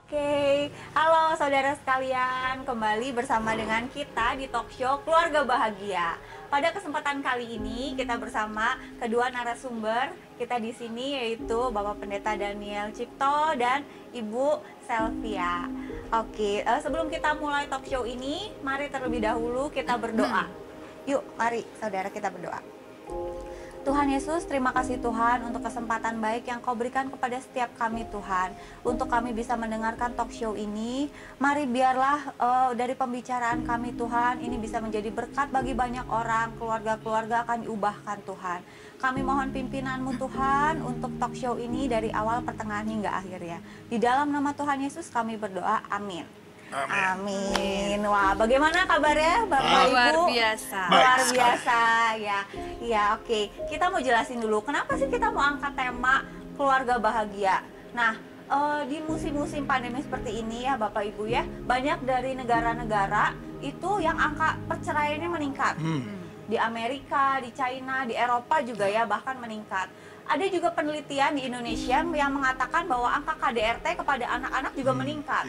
Oke, halo saudara sekalian, kembali bersama dengan kita di talk show Keluarga Bahagia. Pada kesempatan kali ini kita bersama kedua narasumber kita di sini, yaitu Bapak Pendeta Daniel Cipto dan Ibu Selvia. Oke, sebelum kita mulai talk show ini, mari terlebih dahulu kita berdoa. Yuk, mari saudara kita berdoa. Tuhan Yesus, terima kasih Tuhan untuk kesempatan baik yang Kau berikan kepada setiap kami Tuhan, untuk kami bisa mendengarkan talk show ini. Mari biarlah dari pembicaraan kami Tuhan, ini bisa menjadi berkat bagi banyak orang, keluarga-keluarga akan diubahkan Tuhan. Kami mohon pimpinan-Mu Tuhan untuk talk show ini dari awal, pertengahan hingga akhir ya. Di dalam nama Tuhan Yesus kami berdoa, amin. Amin. Wah, bagaimana kabarnya Bapak Ibu? Luar biasa. Luar biasa ya. Ya, oke. Kita mau jelasin dulu kenapa sih kita mau angkat tema keluarga bahagia. Nah, di musim-musim pandemi seperti ini ya Bapak Ibu ya, banyak dari negara-negara itu yang angka perceraiannya meningkat. Di Amerika, di China, di Eropa juga ya bahkan meningkat. Ada juga penelitian di Indonesia yang mengatakan bahwa angka KDRT kepada anak-anak juga meningkat.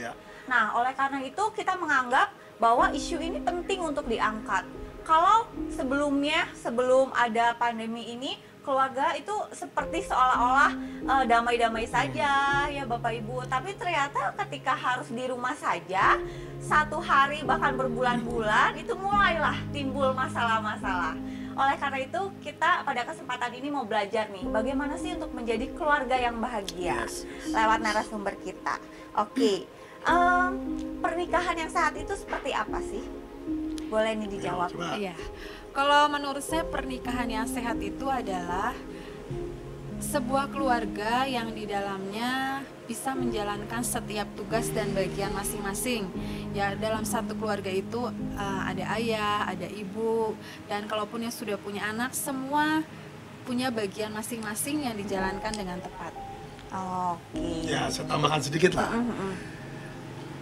Nah, oleh karena itu kita menganggap bahwa isu ini penting untuk diangkat. Kalau sebelumnya, sebelum ada pandemi ini, keluarga itu seperti seolah-olah damai-damai saja ya Bapak Ibu. Tapi ternyata ketika harus di rumah saja, satu hari bahkan berbulan-bulan, itu mulailah timbul masalah-masalah. Oleh karena itu kita pada kesempatan ini mau belajar nih, bagaimana sih untuk menjadi keluarga yang bahagia lewat narasumber kita. Oke. Pernikahan yang sehat itu seperti apa sih? Boleh nih dijawab. Iya. Kalau menurut saya pernikahan yang sehat itu adalah sebuah keluarga yang di dalamnya bisa menjalankan setiap tugas dan bagian masing-masing. Ya, dalam satu keluarga itu ada ayah, ada ibu, dan kalaupun yang sudah punya anak, semua punya bagian masing-masing yang dijalankan dengan tepat. Oke. Ya, saya tambahkan sedikit lah.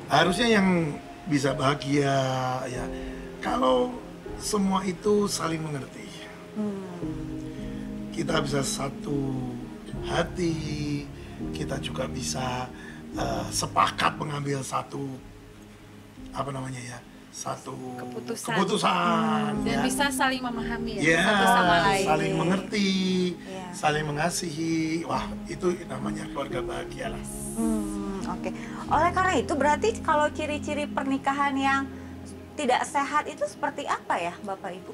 Harusnya yang bisa bahagia ya kalau semua itu saling mengerti. Kita bisa satu hati, kita juga bisa sepakat mengambil satu satu keputusan dan ya. bisa saling memahami Ya, satu sama lain, saling mengerti, Ya. saling mengasihi. Wah, itu namanya keluarga bahagia lah. Oke. Oleh karena itu berarti kalau ciri-ciri pernikahan yang tidak sehat itu seperti apa ya Bapak Ibu?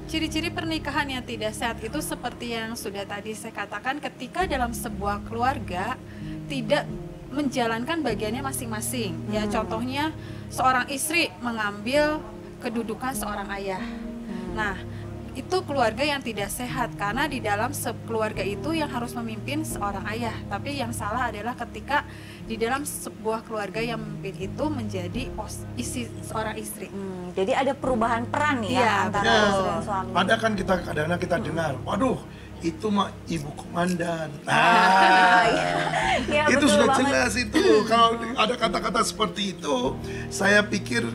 Ciri-ciri pernikahan yang tidak sehat itu seperti yang sudah tadi saya katakan, ketika dalam sebuah keluarga tidak menjalankan bagiannya masing-masing. Ya, contohnya seorang istri mengambil kedudukan seorang ayah. Nah, itu keluarga yang tidak sehat, karena di dalam keluarga itu yang harus memimpin seorang ayah. Tapi yang salah adalah ketika di dalam sebuah keluarga yang memimpin itu menjadi seorang istri. Jadi ada perubahan peran nih Iya, ya antara betul. istri dan suami. Padahal kan kadang-kadang kita dengar, waduh itu mah ibu komandan. Ya, Itu betul sudah banget. jelas itu. Kalau ada kata-kata seperti itu, saya pikir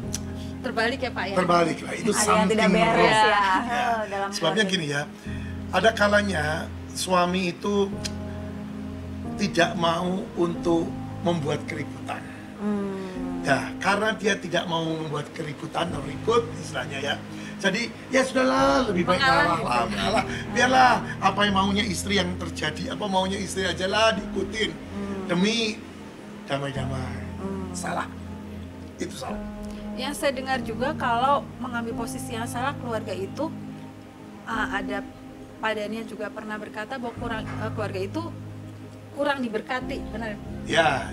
Terbalik ya Pak ya? terbalik lah. Itu Ada yang tidak something beres wrong. ya, dalam Sebabnya keluarga. gini ya, ada kalanya suami itu tidak mau untuk membuat keributan. Ya, karena dia tidak mau membuat keributan atau ribut istilahnya ya. Jadi ya sudahlah, lebih baik ngalah. Biarlah apa yang maunya istri yang terjadi, apa maunya istri aja lah diikutin demi damai-damai. Salah, itu salah. Yang saya dengar juga, kalau mengambil posisi yang salah keluarga itu, ada padanya juga pernah berkata bahwa keluarga itu kurang diberkati, benar? Ya.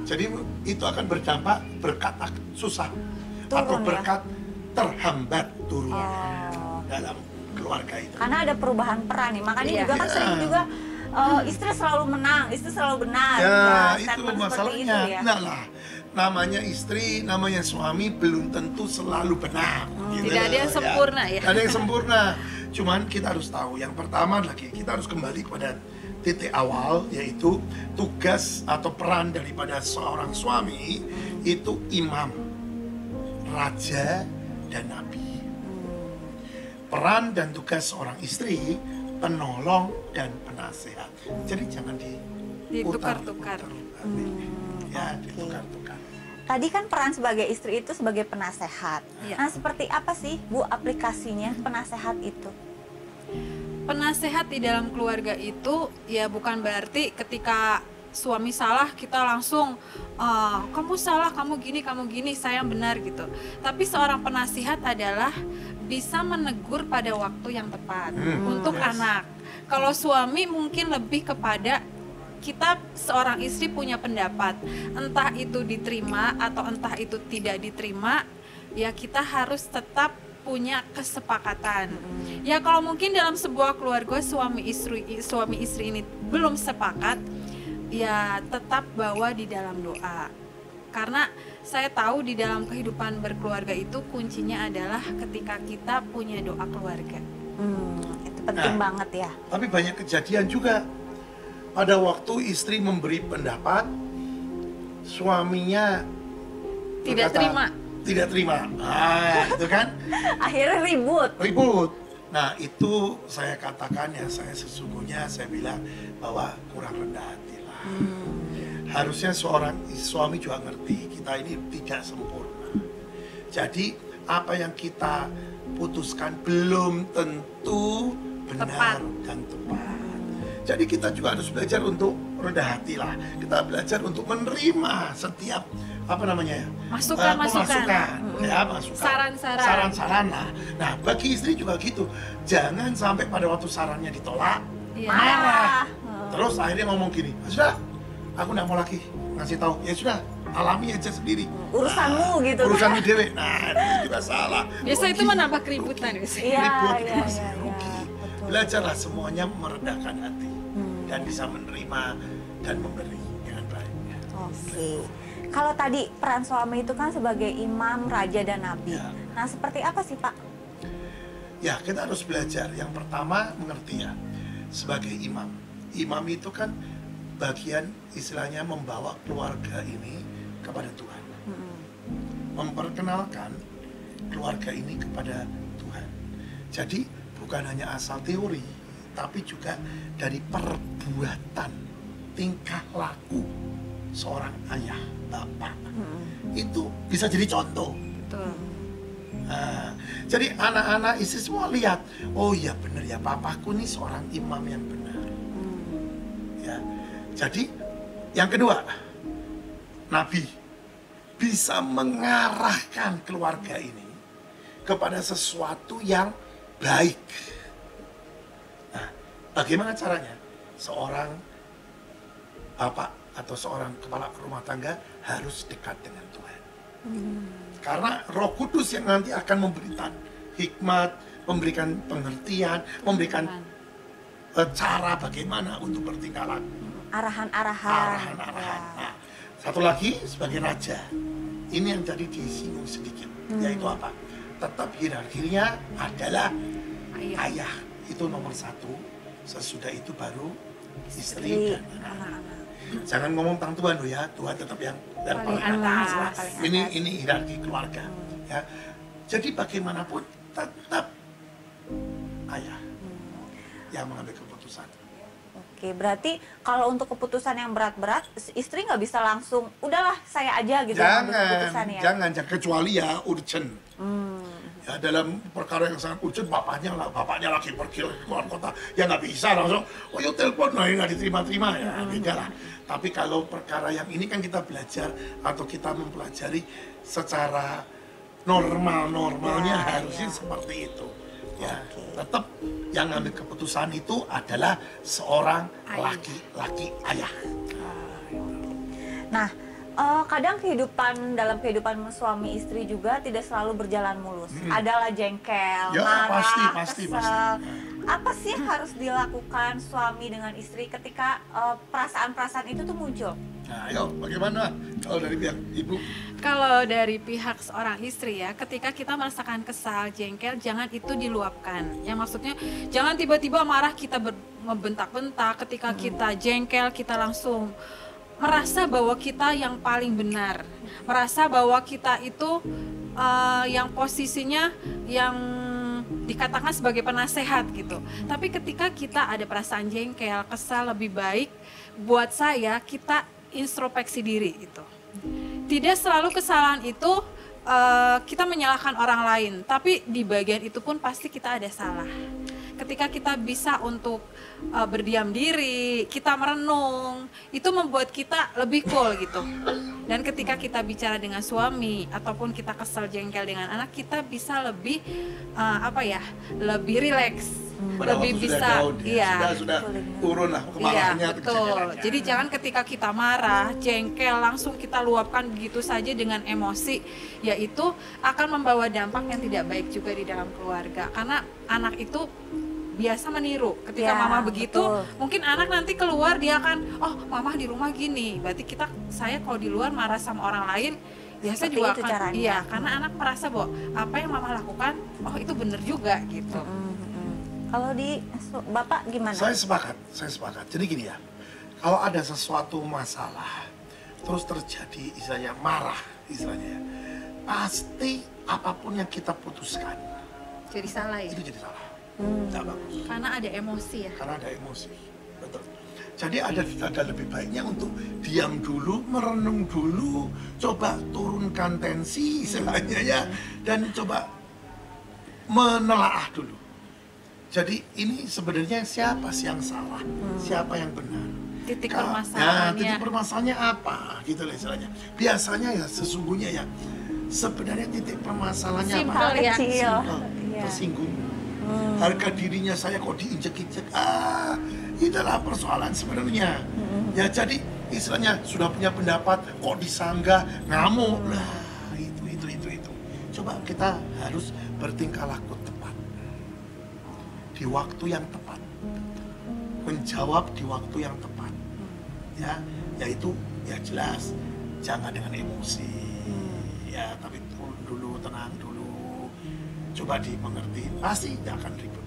Jadi itu akan berdampak berkat susah atau Turun, ya? berkat terhambat turun Oh. dalam keluarga itu. Karena ada perubahan peran nih, makanya Iya. juga kan sering juga istri selalu menang, istri selalu benar. Ya, Nah, itu statement seperti masalahnya. itu ya. Nah lah, namanya istri, namanya suami belum tentu selalu benar. Gitu. Tidak ada yang sempurna ya. Tidak ada yang sempurna. Cuman kita harus tahu, yang pertama lagi kita harus kembali kepada titik awal, yaitu tugas atau peran daripada seorang suami itu imam, raja, dan nabi. Peran dan tugas seorang istri penolong dan penasehat. Jadi jangan Ditukar-tukar. Ya, Oke. ditukar-tukar. Tadi kan peran sebagai istri itu sebagai penasehat. Iya. Nah, seperti apa sih Bu aplikasinya penasehat itu? Penasehat di dalam keluarga itu ya bukan berarti ketika suami salah kita langsung kamu salah, kamu gini, saya yang benar gitu. Tapi seorang penasihat adalah bisa menegur pada waktu yang tepat untuk yes. anak. Kalau suami mungkin lebih kepada kita seorang istri punya pendapat, entah itu diterima atau entah itu tidak diterima, ya kita harus tetap punya kesepakatan. Ya kalau mungkin dalam sebuah keluarga suami istri ini belum sepakat, ya tetap bawa di dalam doa. Karena saya tahu di dalam kehidupan berkeluarga itu kuncinya adalah ketika kita punya doa keluarga. Itu penting banget ya. Tapi banyak kejadian juga. Pada waktu istri memberi pendapat, suaminya Tidak berkata, terima. Tidak terima. Nah, itu kan Akhirnya ribut. Nah, itu saya katakan ya, sesungguhnya saya bilang bahwa kurang rendah hati lah. Harusnya seorang suami juga ngerti kita ini tidak sempurna. Jadi apa yang kita putuskan belum tentu benar Tepat. dan tepat. Jadi kita juga harus belajar untuk rendah hati lah. Kita belajar untuk menerima setiap Masukan. Saran-saran. Saran-saran lah. Nah, bagi istri juga gitu. Jangan sampai pada waktu sarannya ditolak, Iya. marah. Terus akhirnya ngomong gini, sudah, aku nggak mau lagi ngasih tahu. Ya sudah, alami aja sendiri. Urusanmu gitu kan. Urusanmu dewe. Nah, itu juga salah. Biasa itu Rugi. menambah keributan biasanya. Iya, Ribut itu iya, masih iya, rugi. betul. Belajarlah semuanya meredakan hati dan bisa menerima dan memberi dengan baik. Oke. Kalau tadi peran suami itu kan sebagai imam, raja dan nabi. Ya. Nah, seperti apa sih, Pak? Ya, kita harus belajar. Yang pertama mengerti ya, sebagai imam. Imam itu kan bagian istilahnya membawa keluarga ini kepada Tuhan. Memperkenalkan keluarga ini kepada Tuhan. Jadi bukan hanya asal teori, tapi juga dari perbuatan, tingkah laku seorang ayah, bapak. Itu bisa jadi contoh. Betul. Nah, jadi anak-anak istri semua lihat, oh iya benar ya, papaku nih seorang imam yang benar. Ya, jadi yang kedua, Nabi bisa mengarahkan keluarga ini kepada sesuatu yang baik. Nah, bagaimana caranya? Seorang bapak atau seorang kepala rumah tangga harus dekat dengan Tuhan. Karena Roh Kudus yang nanti akan memberikan hikmat, memberikan pengertian, memberikan cara bagaimana untuk bertingkah laku. Arahan-arahan. Arahan-arahan. Ya. Nah, satu lagi sebagai raja, ini yang tadi disinggung sedikit, yaitu apa? Tetap hierarkinya adalah ayah. Itu nomor satu. Sesudah itu baru istri dan anak-anak. Jangan ngomong tentang Tuhan loh ya, Tuhan tetap yang paling atas lah. paling Ini hierarki keluarga. Ya. Jadi bagaimanapun tetap ayah yang mengambil keputusan. Oke, berarti kalau untuk keputusan yang berat-berat, istri nggak bisa langsung, udahlah saya aja gitu yang ambil keputusan ya. Jangan kecuali ya urgent. Ya, dalam perkara yang sangat urgent, bapaknya lagi pergi ke luar kota, ya nggak bisa langsung, oh yuk telepon, nah nggak diterima-terima, ya beda lah. Tapi kalau perkara yang ini kan kita belajar atau kita mempelajari secara normalnya harusnya seperti itu. Ya, tetap yang ngambil keputusan itu adalah seorang laki-laki ayah. Nah, kadang dalam kehidupan suami istri juga tidak selalu berjalan mulus. Adalah jengkel, Ya, marah, pasti. kesel. Apa sih yang harus dilakukan suami dengan istri ketika perasaan-perasaan itu tuh muncul? Nah, ayo bagaimana kalau dari pihak ibu? Kalau dari pihak seorang istri ya, ketika kita merasakan kesal, jengkel, jangan itu diluapkan. Yang maksudnya jangan tiba-tiba marah kita membentak-bentak. Ketika kita jengkel, kita langsung merasa bahwa kita yang paling benar, merasa bahwa kita itu yang posisinya yang dikatakan sebagai penasehat gitu. Tapi ketika kita ada perasaan jengkel, kesal, lebih baik buat saya kita introspeksi diri gitu. Tidak selalu kesalahan itu kita menyalahkan orang lain, tapi di bagian itu pun pasti kita ada salah. Ketika kita bisa untuk berdiam diri, kita merenung, itu membuat kita lebih cool gitu. Dan ketika kita bicara dengan suami ataupun kita kesal jengkel dengan anak, kita bisa lebih lebih rileks. Pada Lebih waktu bisa, sudah down, iya. sudah turun lah Iya, kemarahannya, betul. kejengkelannya. Jadi jangan ketika kita marah, jengkel, langsung kita luapkan begitu saja dengan emosi, yaitu akan membawa dampak yang tidak baik juga di dalam keluarga. Karena anak itu biasa meniru. Ketika Ya, mama begitu, betul. mungkin anak nanti keluar dia akan, oh mama di rumah gini. Berarti saya kalau di luar marah sama orang lain, biasa Seperti juga itu akan, caranya. iya, karena anak merasa bahwa apa yang mama lakukan, oh itu bener juga gitu. Kalau di Bapak gimana? Saya sepakat. Jadi gini ya, kalau ada sesuatu masalah, terus terjadi istilahnya marah, istilahnya ya, pasti apapun yang kita putuskan, Jadi salah ya, itu jadi salah. Tidak bagus. karena ada emosi ya. Karena ada emosi. Betul. Jadi ada lebih baiknya untuk diam dulu, merenung dulu, coba turunkan tensi istilahnya ya, dan coba menelaah dulu. Jadi ini sebenarnya siapa sih yang salah, siapa yang benar? Titik Nah, permasalahannya. titik permasalahannya apa gitu lah istilahnya. Biasanya ya sesungguhnya ya sebenarnya titik permasalahannya Simpel apa? ya. Kecil. Simpel, Iya. tersinggung. Harga dirinya saya kok diinjek-injek. Itulah persoalan sebenarnya. Ya jadi istilahnya sudah punya pendapat kok disanggah, ngamuk lah. Itu. Coba kita harus bertingkah laku tepat. Di waktu yang tepat. Menjawab di waktu yang tepat. Ya, yaitu ya jelas jangan dengan emosi. Ya, tapi turun dulu, tenang dulu. Coba dimengerti, pasti tidak akan ribut.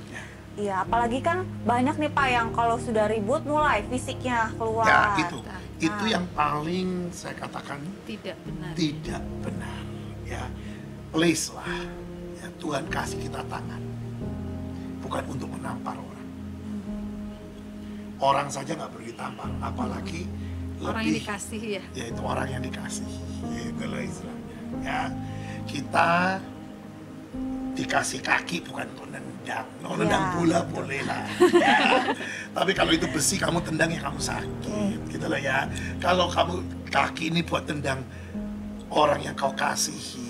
Ya. Iya, apalagi kan banyak nih Pak yang kalau sudah ribut mulai fisiknya keluar. Ya, itu Nah. yang paling saya katakan Tidak benar. tidak benar. Ya, please lah. Ya, Tuhan kasih kita tangan, bukan untuk menampar orang. Orang saja nggak perlu ditampar, apalagi Orang yang lebih dikasih ya. yaitu orang yang dikasih. Itulah istilahnya. Ya, kita dikasih kaki bukan untuk nendang. Kalau nendang Ya, bola boleh lah. Ya. Tapi kalau itu besi kamu tendang ya kamu sakit. Gitu lah ya. Kalau kamu kaki ini buat tendang orang yang kau kasihi,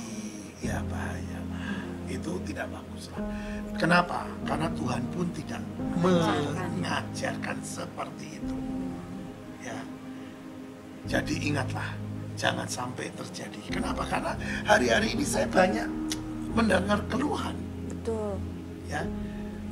ya bahaya lah. Itu tidak bagus lah. Kenapa? Karena Tuhan pun tidak mengajarkan seperti itu. Ya. Jadi ingatlah, jangan sampai terjadi. Kenapa? Karena hari-hari ini saya banyak mendengar keluhan. Betul. Ya,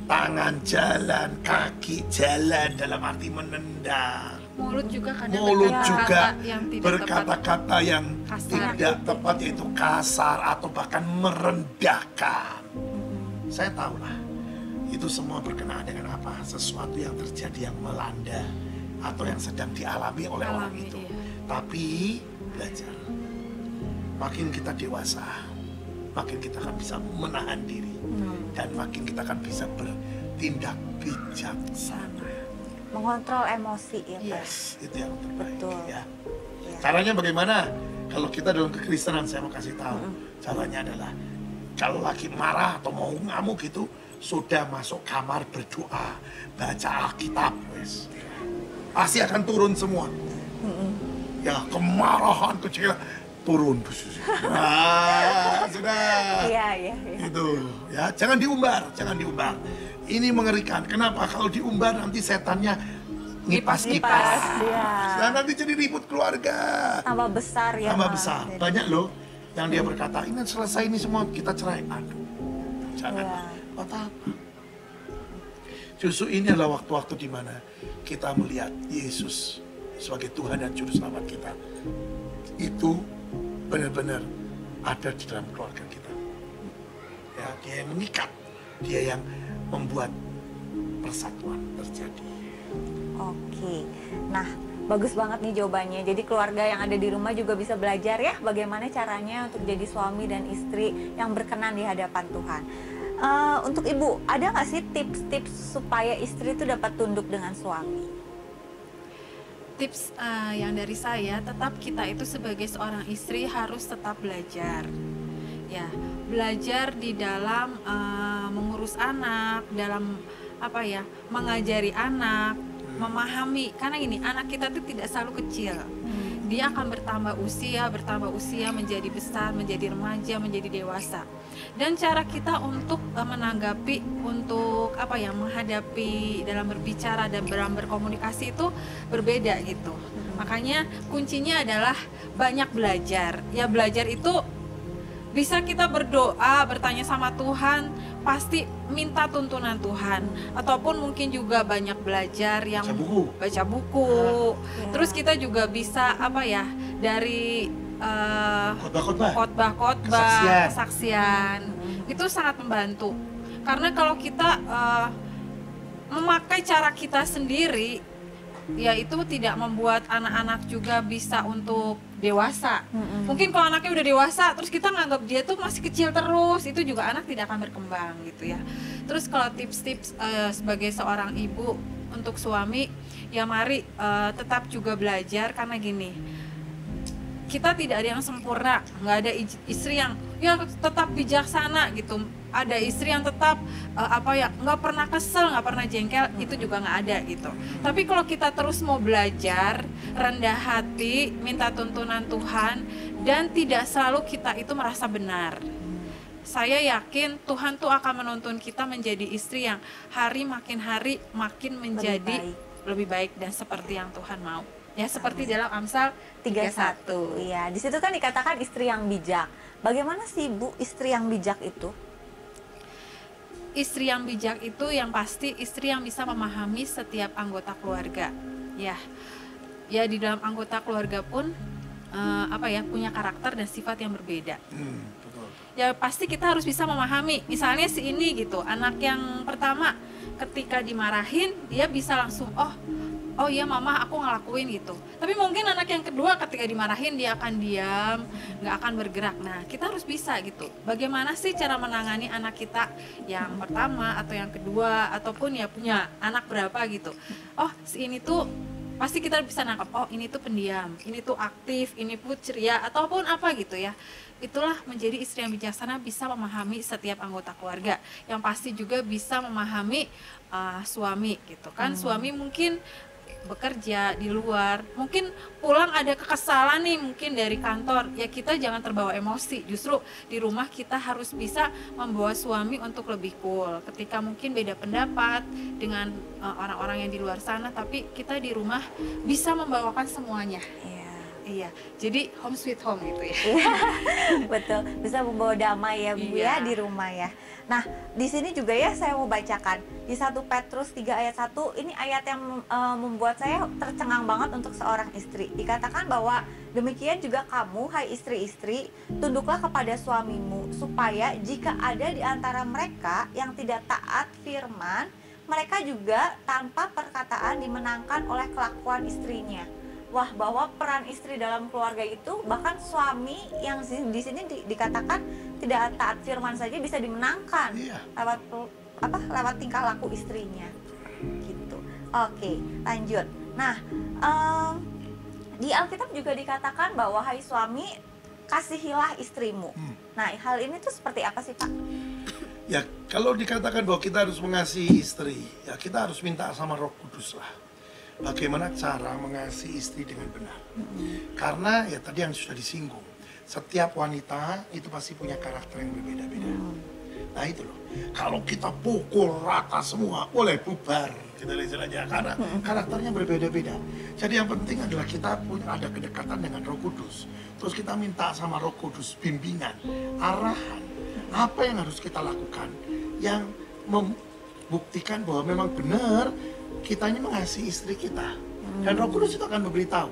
tangan jalan, kaki jalan dalam arti menendang. Mulut juga kadang Mulut berkata-kata juga yang tidak berkata-kata yang Kasar. tidak tepat, yaitu kasar atau bahkan merendahkan. Saya tahulah, itu semua berkenaan dengan apa? Sesuatu yang terjadi, yang melanda atau yang sedang dialami oleh orang Alami, itu. iya. Tapi belajar, makin kita dewasa, makin kita akan bisa menahan diri, dan makin kita akan bisa bertindak bijaksana. Mengontrol emosi ya Pak. Yes, itu yang terbaik. Betul. Ya. Ya. Caranya bagaimana? Kalau kita dalam kekristenan, saya mau kasih tahu. Caranya adalah kalau lagi marah atau mau ngamuk itu, sudah masuk kamar berdoa, baca Alkitab, wes. Pasti akan turun semua. Ya, kemarahan, kecil turun. Nah, sudah. Iya. Itu ya, jangan diumbar. Ini mengerikan. Kenapa? Kalau diumbar nanti setannya ngipas-ngipas. Ngipas, ya. Nah, nanti jadi ribut keluarga. Tambah besar ya Tambah Pak. besar. Jadi- Banyak loh yang dia berkata, ini selesai ini semua kita cerai. Aduh, jangan. Ya. Buat apa? Justru ini adalah waktu-waktu di mana kita melihat Yesus sebagai Tuhan dan Juru Selamat kita. Itu benar-benar ada di dalam keluarga kita. Ya, dia yang mengikat, dia yang membuat persatuan terjadi. Oke. Nah, bagus banget nih jawabannya. Jadi keluarga yang ada di rumah juga bisa belajar ya bagaimana caranya untuk jadi suami dan istri yang berkenan di hadapan Tuhan. Untuk ibu, ada nggak sih tips-tips supaya istri itu dapat tunduk dengan suami? Tips yang dari saya, tetap kita itu sebagai seorang istri harus tetap belajar. Ya, belajar di dalam mengurus anak, dalam apa ya, mengajari anak, memahami. Karena gini, anak kita itu tidak selalu kecil. Dia akan bertambah usia menjadi besar, menjadi remaja, menjadi dewasa. Dan cara kita untuk menanggapi, untuk apa ya, menghadapi dalam berbicara dan dalam berkomunikasi itu berbeda gitu. Makanya kuncinya adalah banyak belajar. Ya, belajar itu bisa kita berdoa, bertanya sama Tuhan, pasti minta tuntunan Tuhan, ataupun mungkin juga banyak belajar yang baca buku. Terus kita juga bisa apa ya, dari khotbah, kesaksian. Itu sangat membantu. Karena kalau kita memakai cara kita sendiri, ya itu tidak membuat anak-anak juga bisa untuk dewasa. Mungkin kalau anaknya udah dewasa terus kita nganggap dia tuh masih kecil terus, itu juga anak tidak akan berkembang gitu ya. Terus kalau tips-tips sebagai seorang ibu untuk suami, ya mari tetap juga belajar. Karena gini, kita tidak ada yang sempurna, nggak ada istri yang ya tetap bijaksana gitu. Ada istri yang tetap nggak pernah kesel, nggak pernah jengkel, itu juga nggak ada gitu. Tapi kalau kita terus mau belajar, rendah hati, minta tuntunan Tuhan, dan tidak selalu kita itu merasa benar, saya yakin Tuhan tuh akan menuntun kita menjadi istri yang makin hari makin menjadi lebih baik dan seperti yang Tuhan mau. Ya, seperti dalam Amsal 31. Iya, di situ kan dikatakan istri yang bijak. Bagaimana sih Bu istri yang bijak itu? Istri yang bijak itu yang pasti istri yang bisa memahami setiap anggota keluarga. Ya di dalam anggota keluarga pun punya karakter dan sifat yang berbeda. Betul. Ya pasti kita harus bisa memahami. Misalnya si ini gitu, anak yang pertama ketika dimarahin dia bisa langsung oh iya mama aku ngelakuin gitu. Tapi mungkin anak yang kedua ketika dimarahin dia akan diam, nggak akan bergerak. Nah kita harus bisa gitu. Bagaimana sih cara menangani anak kita yang pertama atau yang kedua, ataupun ya punya anak berapa gitu. Oh si ini tuh pasti kita bisa nangkap, oh ini tuh pendiam, ini tuh aktif, ini tuh ceria, ataupun apa gitu ya. Itulah menjadi istri yang bijaksana, bisa memahami setiap anggota keluarga. Yang pasti juga bisa memahami suami gitu kan. Suami mungkin bekerja di luar, mungkin pulang ada kekesalan nih mungkin dari kantor, ya kita jangan terbawa emosi. Justru di rumah kita harus bisa membawa suami untuk lebih cool ketika mungkin beda pendapat dengan orang-orang yang di luar sana, tapi kita di rumah bisa membawakan semuanya. Iya, jadi home sweet home gitu ya. Betul, bisa membawa damai ya Bu ya di rumah ya. Nah, di sini juga ya saya mau bacakan di 1 Petrus 3 ayat 1, ini ayat yang membuat saya tercengang banget untuk seorang istri. Dikatakan bahwa demikian juga kamu, hai istri-istri, tunduklah kepada suamimu, supaya jika ada di antara mereka yang tidak taat firman, mereka juga tanpa perkataan dimenangkan oleh kelakuan istrinya. Wah, bahwa peran istri dalam keluarga itu, bahkan suami yang di sini dikatakan tidak taat firman saja bisa dimenangkan lewat tingkah laku istrinya gitu. Oke, lanjut. Nah, di Alkitab juga dikatakan bahwa hai suami, kasihilah istrimu. Nah, hal ini tuh seperti apa sih Pak? Ya, kalau dikatakan bahwa kita harus mengasihi istri, ya kita harus minta sama Roh Kudus lah. Bagaimana cara mengasihi istri dengan benar. Karena ya tadi yang sudah disinggung, setiap wanita itu pasti punya karakter yang berbeda-beda. Nah itu loh, kalau kita pukul rata semua, boleh bubar kita istilahnya, karena karakternya berbeda-beda. Jadi yang penting adalah kita punya ada kedekatan dengan Roh Kudus. Terus kita minta sama Roh Kudus bimbingan, arahan, apa yang harus kita lakukan yang membuktikan bahwa memang benar kita ini mengasihi istri kita. Dan Roh Kudus itu akan memberitahu,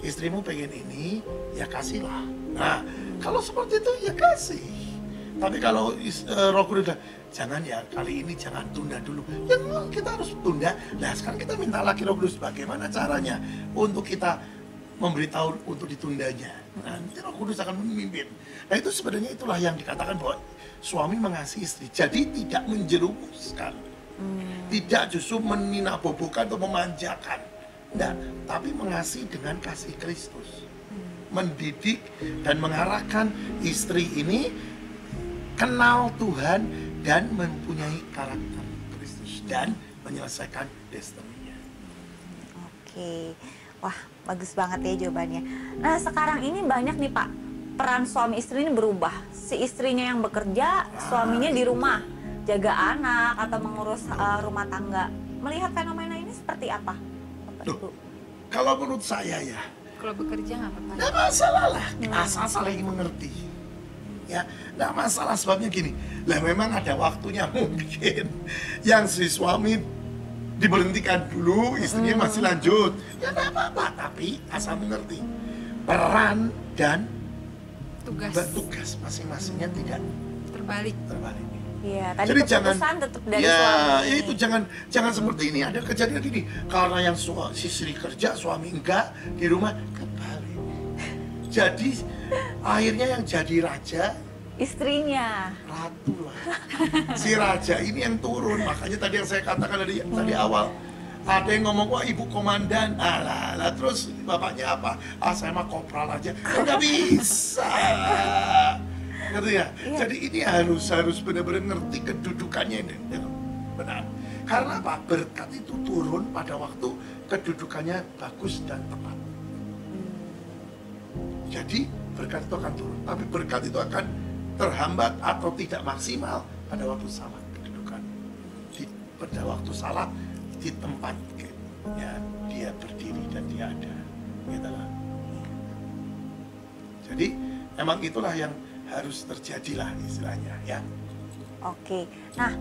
istrimu pengen ini, ya kasihlah. Nah, kalau seperti itu ya kasih. Tapi kalau Roh Kudus jangan ya, kali ini jangan tunda dulu, ya kita harus tunda. Nah sekarang kita minta lagi Roh Kudus, bagaimana caranya untuk kita memberitahu untuk ditundanya. Nanti Roh Kudus akan memimpin. Nah itu sebenarnya itulah yang dikatakan bahwa suami mengasihi istri. Jadi tidak menjerumuskan, tidak justru meninabobokan atau memanjakan, enggak, tapi mengasihi dengan kasih Kristus, mendidik dan mengarahkan istri ini kenal Tuhan dan mempunyai karakter Kristus dan menyelesaikan destininya. Oke, wah bagus banget ya jawabannya. Nah sekarang ini banyak nih Pak, peran suami istri ini berubah. Si istrinya yang bekerja, suaminya di rumah jaga anak atau mengurus rumah tangga. Melihat fenomena ini seperti apa, Bapak Ibu? Kalau menurut saya ya, Kalau bekerja nggak apa-apa. nggak masalah lah, asal saling mengerti. Ya, nggak masalah sebabnya gini. Lah memang ada waktunya mungkin yang si suami diberhentikan dulu, istrinya masih lanjut. Ya nggak apa-apa, tapi asal mengerti peran dan tugas masing-masingnya tidak Terbalik. terbalik. Iya, tadi Jadi keputusan tetap dari ya, suami. itu jangan seperti ini. Ada kejadian gini, karena yang si istri kerja, suami enggak di rumah, kebalik. Jadi akhirnya yang jadi raja Istrinya. ratu lah. Si raja ini yang turun. Makanya tadi yang saya katakan tadi awal, ada yang ngomong, wah ibu komandan, alah, terus bapaknya apa? Saya mah kopral aja. Nggak bisa. Ngerti ya? Iya. Jadi ini harus benar-benar ngerti kedudukannya ini. Benar. Karena apa? Berkat itu turun pada waktu kedudukannya bagus dan tepat. Jadi berkat itu akan turun. Tapi berkat itu akan terhambat atau tidak maksimal pada waktu salah kedudukan. Pada waktu salah di tempat ya, dia berdiri dan dia ada. Gitu lah. Jadi emang itulah yang harus terjadilah istilahnya ya. Oke, nah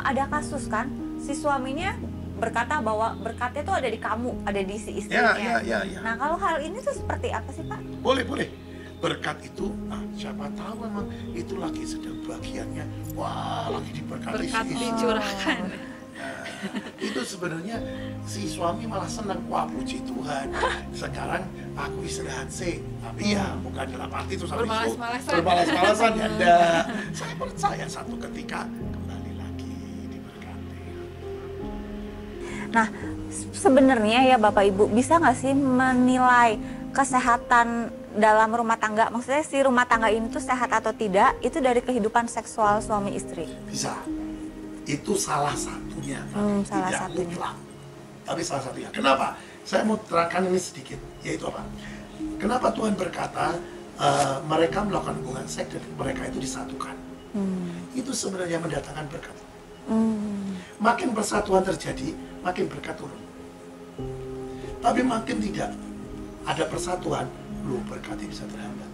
ada kasus kan, si suaminya berkata bahwa berkatnya tuh ada di kamu, ada di si istrinya. Ya. Nah kalau hal ini tuh seperti apa sih Pak? Boleh. Berkat itu, siapa tahu memang itu lagi sedang bagiannya. Wah, lagi diberkati Berkat si istri. dicurahkan. Nah, itu sebenarnya si suami malah senang, wah puji Tuhan, sekarang aku istirahat sih. Tapi ya bukan dalam arti itu bermalas-malasan ya, enggak. Saya percaya satu ketika kembali lagi diberkati. Nah sebenarnya ya Bapak Ibu bisa nggak sih menilai kesehatan dalam rumah tangga? Maksudnya si rumah tangga ini tuh sehat atau tidak itu dari kehidupan seksual suami istri? Bisa. Itu salah satunya, salah tidak satunya. mutlak, tapi salah satunya. Kenapa? Saya mau terangkan ini sedikit, yaitu apa? Kenapa Tuhan berkata mereka melakukan hubungan seks dan mereka itu disatukan? Itu sebenarnya mendatangkan berkat. Makin persatuan terjadi, makin berkat turun. Tapi makin tidak ada persatuan, berkatnya bisa terhambat.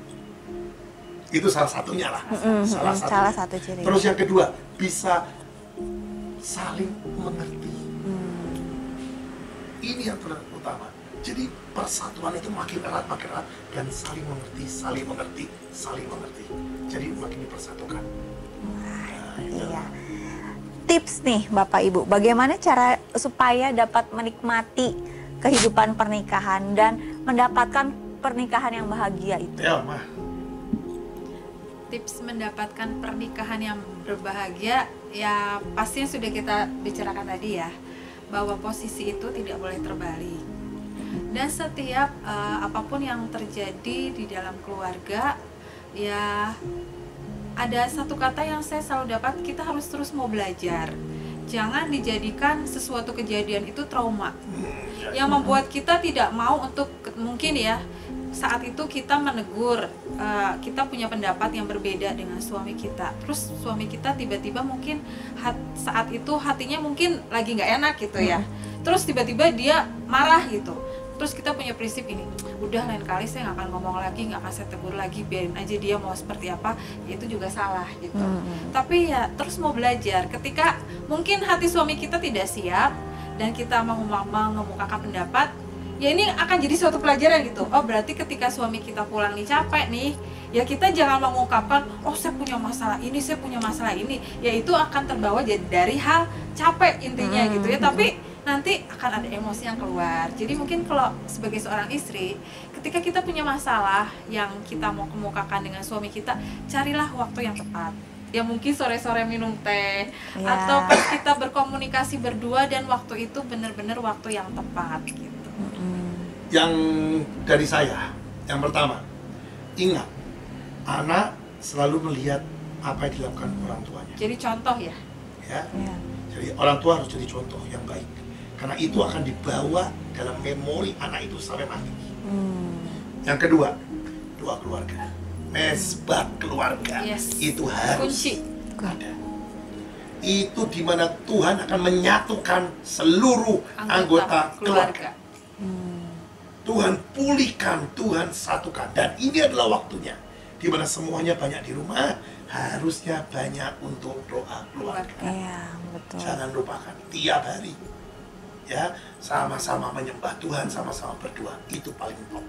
Itu salah satunya lah. Salah satu ciri. Terus yang kedua, bisa saling mengerti. Ini yang terutama. Jadi persatuan itu makin erat dan saling mengerti. Jadi makin dipersatukan. Iya. Tips nih Bapak Ibu, bagaimana cara supaya dapat menikmati kehidupan pernikahan dan mendapatkan pernikahan yang bahagia itu? Ya, Mah. Tips mendapatkan pernikahan yang berbahagia ya pastinya sudah kita bicarakan tadi ya, bahwa posisi itu tidak boleh terbalik. Dan setiap apapun yang terjadi di dalam keluarga ya ada satu kata yang saya selalu dapat, kita harus terus mau belajar. Jangan dijadikan sesuatu kejadian itu trauma yang membuat kita tidak mau untuk mungkin ya saat itu kita menegur, kita punya pendapat yang berbeda dengan suami kita. Terus suami kita tiba-tiba mungkin saat itu hatinya mungkin lagi nggak enak gitu ya. Terus tiba-tiba dia marah gitu. Terus kita punya prinsip ini, udah lain kali saya nggak akan ngomong lagi, nggak akan saya tegur lagi, biarin aja dia mau seperti apa, itu juga salah gitu. Tapi ya terus mau belajar. Ketika mungkin hati suami kita tidak siap dan kita mau mengemukakan pendapat, ya ini akan jadi suatu pelajaran gitu. Oh berarti ketika suami kita pulang nih capek nih, ya kita jangan mengungkapkan, oh saya punya masalah ini, saya punya masalah ini. Ya itu akan terbawa jadi dari hal capek intinya gitu ya. Tapi nanti akan ada emosi yang keluar. Jadi mungkin kalau sebagai seorang istri, ketika kita punya masalah yang kita mau kemukakan dengan suami kita, carilah waktu yang tepat. Ya mungkin sore-sore minum teh, atau pas kita berkomunikasi berdua dan waktu itu benar-benar waktu yang tepat gitu. Yang dari saya, yang pertama, ingat, anak selalu melihat apa yang dilakukan orang tuanya. Jadi contoh ya. Ya. Jadi orang tua harus jadi contoh yang baik. Karena itu akan dibawa dalam memori anak itu sampai mati. Yang kedua, doa keluarga. Mesbah keluarga. Yes. Itu harus Kunci. ada. Itu dimana Tuhan akan menyatukan seluruh anggota keluarga. Tuhan pulihkan, Tuhan satukan. Dan ini adalah waktunya di mana semuanya banyak di rumah, harusnya banyak untuk doa keluarga. Iya, betul. Jangan lupakan tiap hari, ya, sama-sama menyembah Tuhan, sama-sama berdoa. Itu paling top.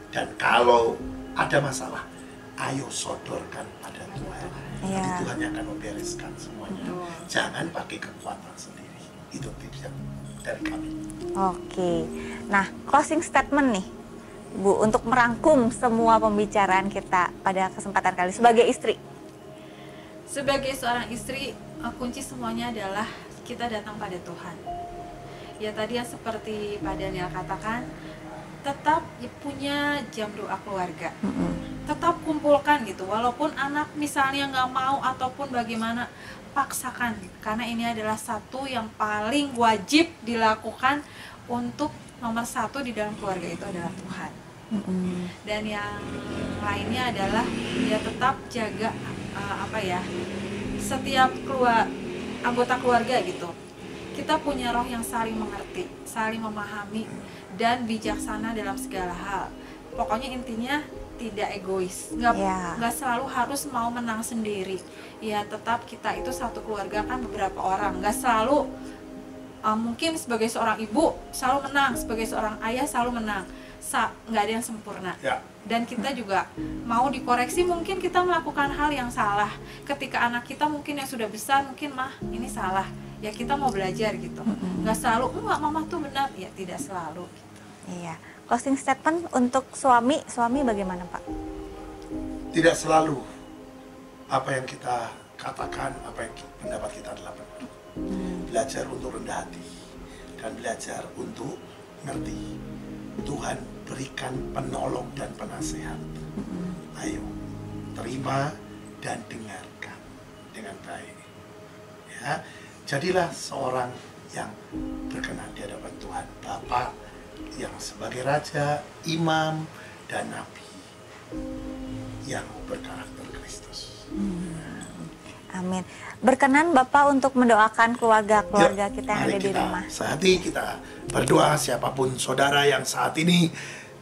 Dan kalau ada masalah, ayo sodorkan pada Tuhan. Iya. Jadi Tuhan yang akan membereskan semuanya. Jangan pakai kekuatan sendiri. Itu tipsnya dari kami. Oke. Nah, closing statement nih, Bu, untuk merangkum semua pembicaraan kita pada kesempatan kali sebagai istri. Sebagai seorang istri, kunci semuanya adalah kita datang pada Tuhan. Ya tadi yang seperti Pak Daniel katakan, tetap punya jam doa keluarga. Tetap kumpulkan gitu, walaupun anak misalnya nggak mau ataupun bagaimana, paksakan. Karena ini adalah satu yang paling wajib dilakukan untuk nomor satu di dalam keluarga itu adalah Tuhan. Dan yang lainnya adalah ya tetap jaga setiap anggota keluarga gitu. Kita punya roh yang saling mengerti, saling memahami, dan bijaksana dalam segala hal. Pokoknya intinya tidak egois, nggak selalu harus mau menang sendiri. Ya tetap kita itu satu keluarga kan beberapa orang, nggak selalu mungkin sebagai seorang ibu selalu menang, sebagai seorang ayah selalu menang. Nggak ada yang sempurna. Dan kita juga mau dikoreksi, mungkin kita melakukan hal yang salah. Ketika anak kita mungkin yang sudah besar, mungkin mah ini salah. Ya kita mau belajar gitu. Nggak selalu, enggak mama tuh benar. Ya tidak selalu. Gitu. Iya. Closing statement untuk suami bagaimana Pak? Tidak selalu apa yang kita katakan, apa yang pendapat kita adalah benar. Belajar untuk rendah hati dan belajar untuk ngerti. Tuhan berikan penolong dan penasehat. Ayo terima dan dengarkan dengan baik. Ya, jadilah seorang yang berkenan di hadapan Tuhan, Bapa yang sebagai raja, imam, dan nabi yang berkarakter Kristus. Amin. Berkenan Bapak untuk mendoakan keluarga kita yang ada di rumah. Saat ini kita berdoa, siapapun saudara yang saat ini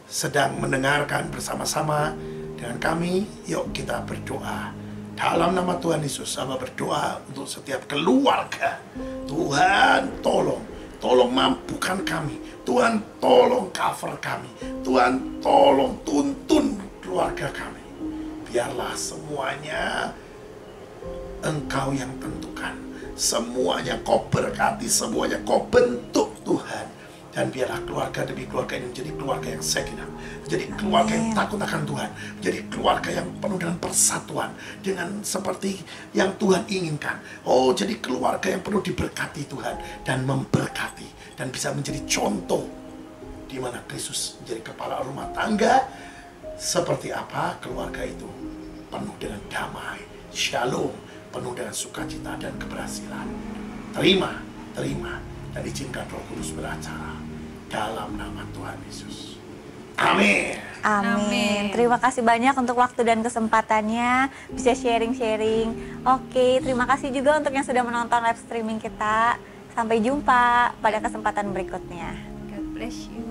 sedang mendengarkan bersama-sama dengan kami, yuk kita berdoa. Dalam nama Tuhan Yesus, sama berdoa untuk setiap keluarga. Tuhan tolong mampukan kami. Tuhan tolong cover kami. Tuhan tolong tuntun keluarga kami. Biarlah semuanya Engkau yang tentukan. Semuanya Kau berkati, semuanya Kau bentuk Tuhan. Dan biarlah keluarga demi keluarga ini menjadi keluarga yang sakinah, menjadi keluarga yang takut akan Tuhan, menjadi keluarga yang penuh dengan persatuan, dengan seperti yang Tuhan inginkan. Oh, jadi keluarga yang penuh diberkati Tuhan dan memberkati, dan bisa menjadi contoh di mana Kristus menjadi kepala rumah tangga. Seperti apa keluarga itu? Penuh dengan damai, shalom, penuh dengan sukacita dan keberhasilan. Terima, dan izinkan Roh Kudus beracara dalam nama Tuhan Yesus. Amin. Amin. Terima kasih banyak untuk waktu dan kesempatannya bisa sharing-sharing. Oke, terima kasih juga untuk yang sudah menonton live streaming kita. Sampai jumpa pada kesempatan berikutnya. God bless you.